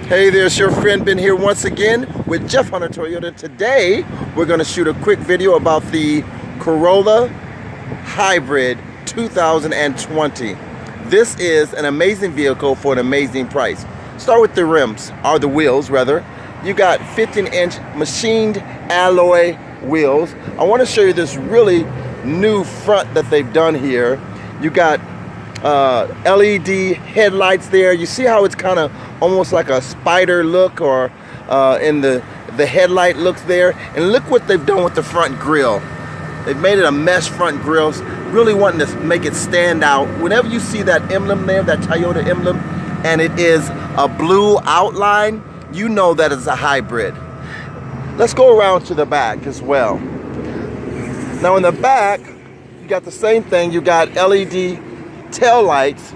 Hey there, it's your friend Ben here once again with Jeff Hunter Toyota. Today we're going to shoot a quick video about the Corolla Hybrid 2020. This is an amazing vehicle for an amazing price. Start with the rims, or the wheels rather. You got 15-inch machined alloy wheels. I want to show you this really new front that they've done here. You got LED headlights there. You see how it's kind of almost like a spider look, or in the headlight looks there. And look what they've done with the front grille. They've made it a mesh front grille, really wanting to make it stand out. Whenever you see that emblem there, that Toyota emblem, and it is a blue outline, you know that it's a hybrid. Let's go around to the back as well. Now in the back, you got the same thing. You got LED tail lights,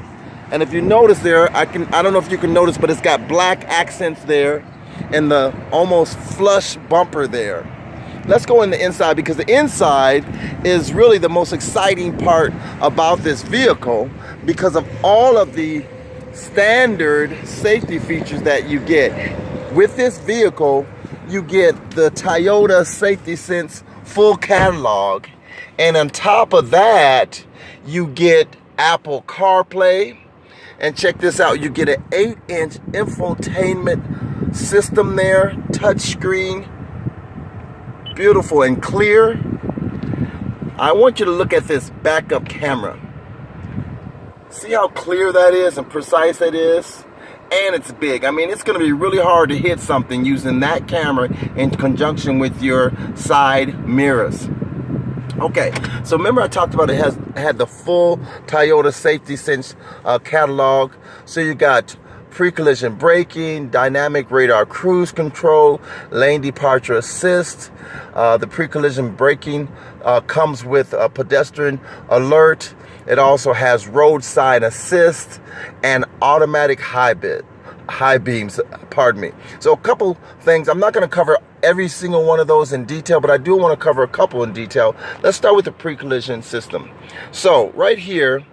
and if you notice there, I don't know if you can notice, but it's got black accents there and the almost flush bumper there. Let's go in the inside, because the inside is really the most exciting part about this vehicle because of all of the standard safety features that you get. With this vehicle, you get the Toyota Safety Sense full catalog, and on top of that, you get Apple CarPlay, and check this out, you get an 8-inch infotainment system there, touchscreen, beautiful and clear. I want you to look at this backup camera. See how clear that is and precise it is? And it's big. I mean, it's going to be really hard to hit something using that camera in conjunction with your side mirrors. Okay, so remember I talked about it had the full Toyota Safety Sense catalog. So you got pre-collision braking, dynamic radar cruise control, lane departure assist. The pre-collision braking comes with a pedestrian alert. It also has roadside assist and automatic high beams, pardon me. So a couple things. I'm not going to cover every single one of those in detail, but I do want to cover a couple in detail. Let's start with the pre-collision system. So right here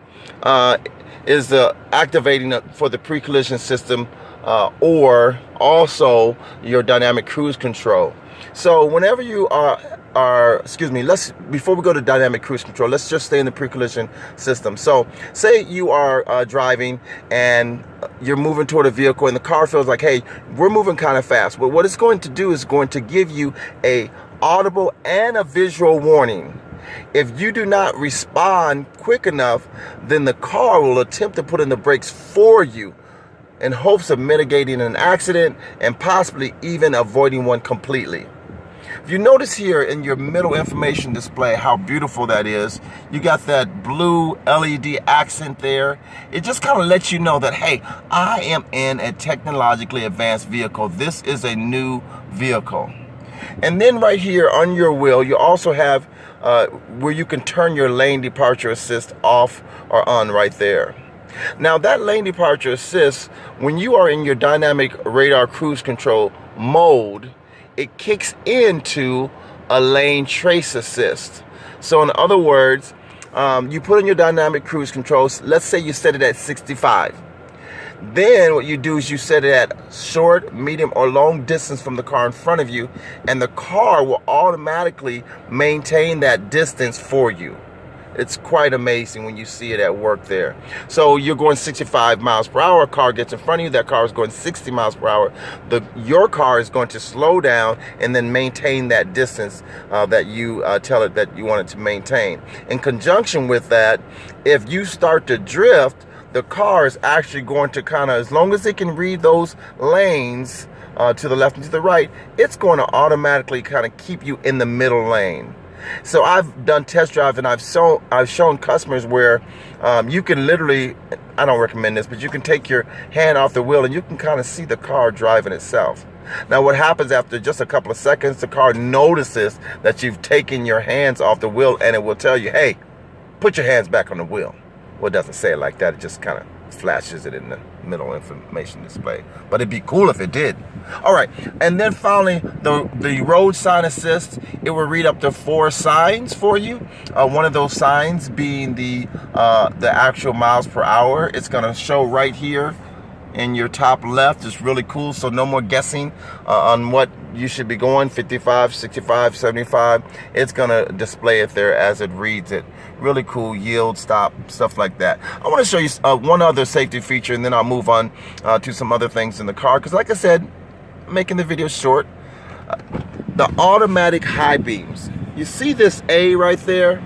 is the activating for the pre-collision system, or also your dynamic cruise control. So whenever you before we go to dynamic cruise control, let's just stay in the pre-collision system. So say you are driving and you're moving toward a vehicle and the car feels like, hey, we're moving kind of fast. Well, what it's going to do is going to give you a audible and a visual warning. If you do not respond quick enough, then the car will attempt to put in the brakes for you in hopes of mitigating an accident and possibly even avoiding one completely. If you notice here in your middle information display how beautiful that is, you got that blue LED accent there. It just kind of lets you know that, hey, I am in a technologically advanced vehicle. This is a new vehicle. And then right here on your wheel, you also have where you can turn your lane departure assist off or on right there. Now that lane departure assist, when you are in your dynamic radar cruise control mode, it kicks into a lane trace assist. So in other words, you put in your dynamic cruise controls, let's say you set it at 65. Then what you do is you set it at short, medium, or long distance from the car in front of you, and the car will automatically maintain that distance for you. It's quite amazing when you see it at work there. So you're going 65 miles per hour, a car gets in front of you, that car is going 60 miles per hour. Your car is going to slow down and then maintain that distance that you tell it that you want it to maintain. In conjunction with that, if you start to drift, the car is actually going to kind of, as long as it can read those lanes to the left and to the right, it's going to automatically kind of keep you in the middle lane. So I've done test drives and I've shown customers where you can literally, I don't recommend this, but you can take your hand off the wheel and you can kind of see the car driving itself. Now what happens after just a couple of seconds, the car notices that you've taken your hands off the wheel, and it will tell you, hey, put your hands back on the wheel. Well, it doesn't say it like that, it just kind of flashes it in the middle information display. But it'd be cool if it did. All right, and then finally, the road sign assist, it will read up to 4 signs for you. One of those signs being the actual miles per hour. It's gonna show right here in your top left is really cool, so no more guessing on what you should be going, 55, 65, 75. It's gonna display it there as it reads it. Really cool, yield, stop, stuff like that. I want to show you one other safety feature, and then I'll move on to some other things in the car, because like I said, making the video short. The automatic high beams. You see this A right there?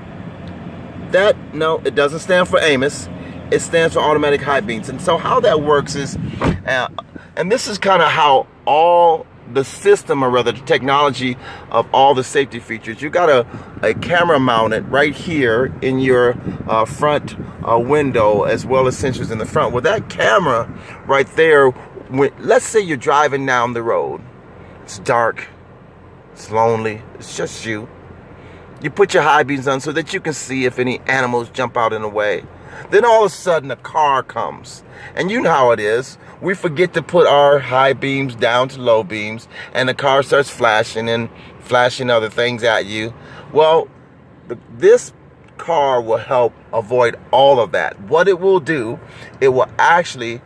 That, no, it doesn't stand for Amos. It stands for automatic high beams. And so how that works is, and this is kind of how all the system, or rather the technology of all the safety features, you got a camera mounted right here in your front window, as well as sensors in the front. Well, that camera right there, let's say you're driving down the road. It's dark, it's lonely, it's just you. You put your high beams on so that you can see if any animals jump out in the way. Then all of a sudden a car comes, and you know how it is. We forget to put our high beams down to low beams, and the car starts flashing and flashing other things at you. Well, this car will help avoid all of that. What it will do, it will actually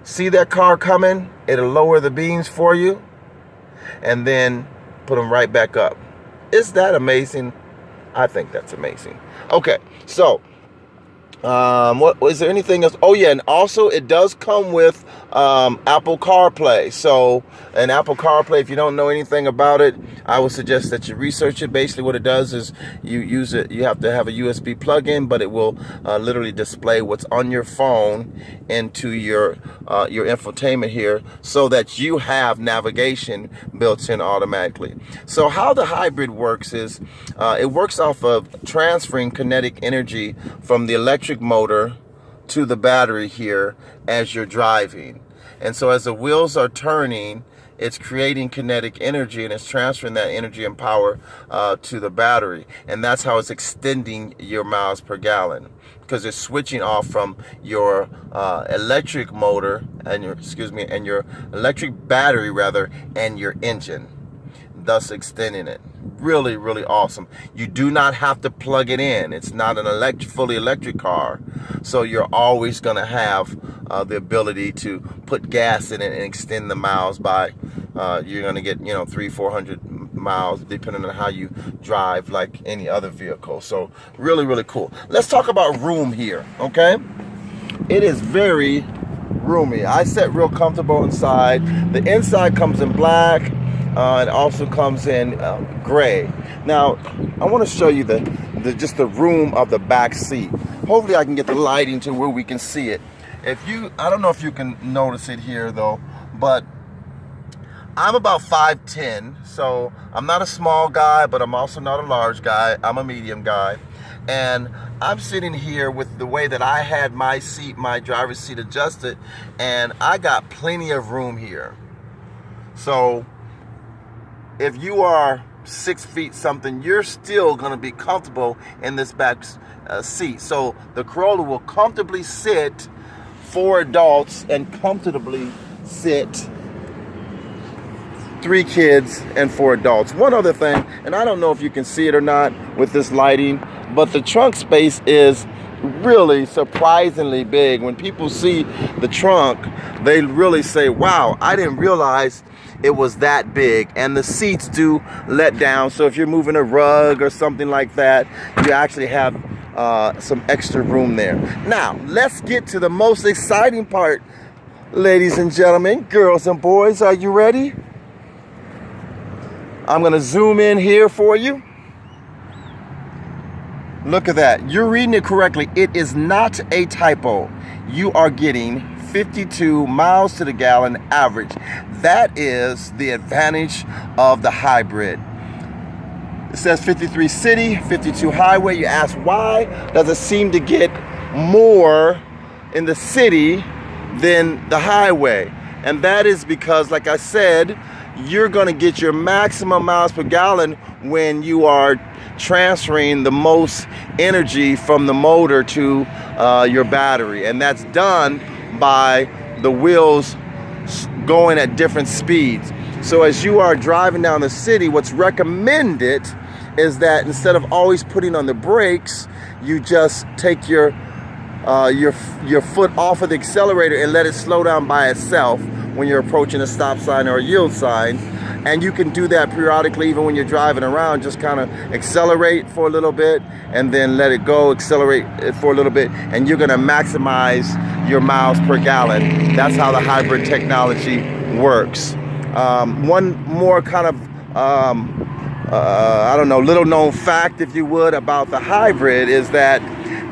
see that car coming, it'll lower the beams for you, and then put them right back up. Is that amazing? I think that's amazing. Okay, so what is there anything else? Oh yeah, and also it does come with Apple CarPlay. So an Apple CarPlay, if you don't know anything about it, I would suggest that you research it. Basically what it does is you use it, you have to have a USB plug-in, but it will literally display what's on your phone into your infotainment here, so that you have navigation built in automatically. So how the hybrid works is it works off of transferring kinetic energy from the electric motor to the battery here as you're driving. And so as the wheels are turning, it's creating kinetic energy, and it's transferring that energy and power to the battery. And that's how it's extending your miles per gallon, because it's switching off from your electric motor and your electric battery rather, and your engine, thus extending it. Really, really awesome. You do not have to plug it in. It's not an fully electric car, so you're always going to have the ability to put gas in it and extend the miles by. You're going to get 300-400 miles depending on how you drive, like any other vehicle. So really, really cool. Let's talk about room here. Okay, it is very roomy. I sat real comfortable inside. The inside comes in black. It also comes in gray. Now, I want to show you just the room of the back seat. Hopefully, I can get the lighting to where we can see it. I don't know if you can notice it here though, but I'm about 5'10", so I'm not a small guy, but I'm also not a large guy. I'm a medium guy, and I'm sitting here with the way that I had my seat, my driver's seat adjusted, and I got plenty of room here. So if you are 6 feet something, you're still going to be comfortable in this back seat. So the Corolla will comfortably sit 4 adults and comfortably sit 3 kids and 4 adults. One other thing, and I don't know if you can see it or not with this lighting, but the trunk space is really surprisingly big. When people see the trunk, they really say, wow, I didn't realize it was that big. And the seats do let down, so if you're moving a rug or something like that, you actually have some extra room there. Now let's get to the most exciting part, ladies and gentlemen, girls and boys. Are you ready? I'm gonna zoom in here for you. Look at that. You're reading it correctly. It is not a typo. You are getting 52 miles to the gallon average. That is the advantage of the hybrid. It says 53 city, 52 highway. You ask, why does it seem to get more in the city than the highway? And that is because, like I said, you're going to get your maximum miles per gallon when you are transferring the most energy from the motor to your battery. And that's done by the wheels going at different speeds. So as you are driving down the city, what's recommended is that instead of always putting on the brakes, you just take your your foot off of the accelerator and let it slow down by itself when you're approaching a stop sign or a yield sign. And you can do that periodically even when you're driving around. Just kind of accelerate for a little bit and then let it go, accelerate it for a little bit, and you're going to maximize your miles per gallon. That's how the hybrid technology works. One more kind of I don't know, little known fact, if you would, about the hybrid is that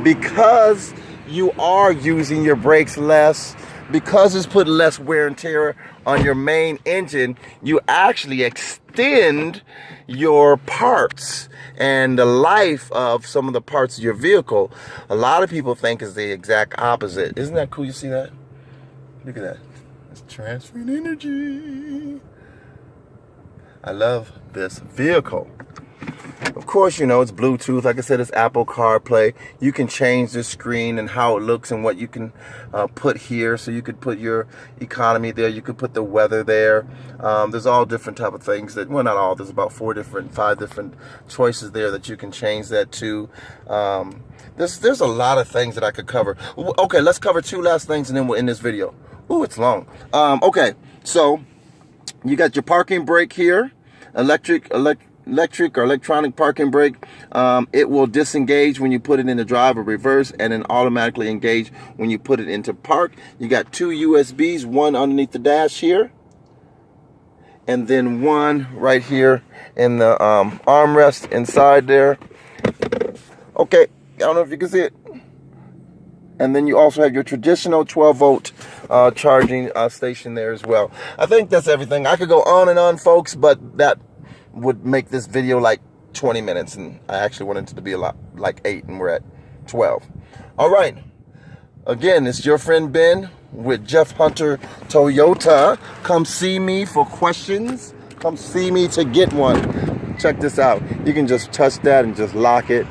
because you are using your brakes less, because it's putting less wear and tear on your main engine, you actually extend your parts and the life of some of the parts of your vehicle. A lot of people think is the exact opposite. Isn't that cool? You see that? Look at that. It's transferring energy. I love this vehicle. Of course, you know, it's Bluetooth. Like I said, it's Apple CarPlay. You can change the screen and how it looks and what you can put here. So you could put your economy there. You could put the weather there. There's all different type of things that, well, not all. There's about 5 different choices there that you can change that to. There's a lot of things that I could cover. Okay, let's cover 2 last things and then we'll end this video. Ooh, it's long. Okay, so you got your parking brake here. Electric or electronic parking brake. It will disengage when you put it into drive or reverse, and then automatically engage when you put it into park. You got 2 USBs, one underneath the dash here, and then one right here in the armrest inside there. Okay, I don't know if you can see it. And then you also have your traditional 12-volt charging station there as well. I think that's everything. I could go on and on, folks, but that would make this video like 20 minutes, and I actually wanted it to be a lot like 8, and we're at 12. All right. Again, it's your friend Ben with Jeff Hunter Toyota. Come see me for questions. Come see me to get one. Check this out. You can just touch that and just lock it.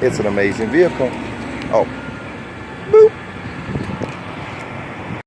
It's an amazing vehicle. Oh. Boop.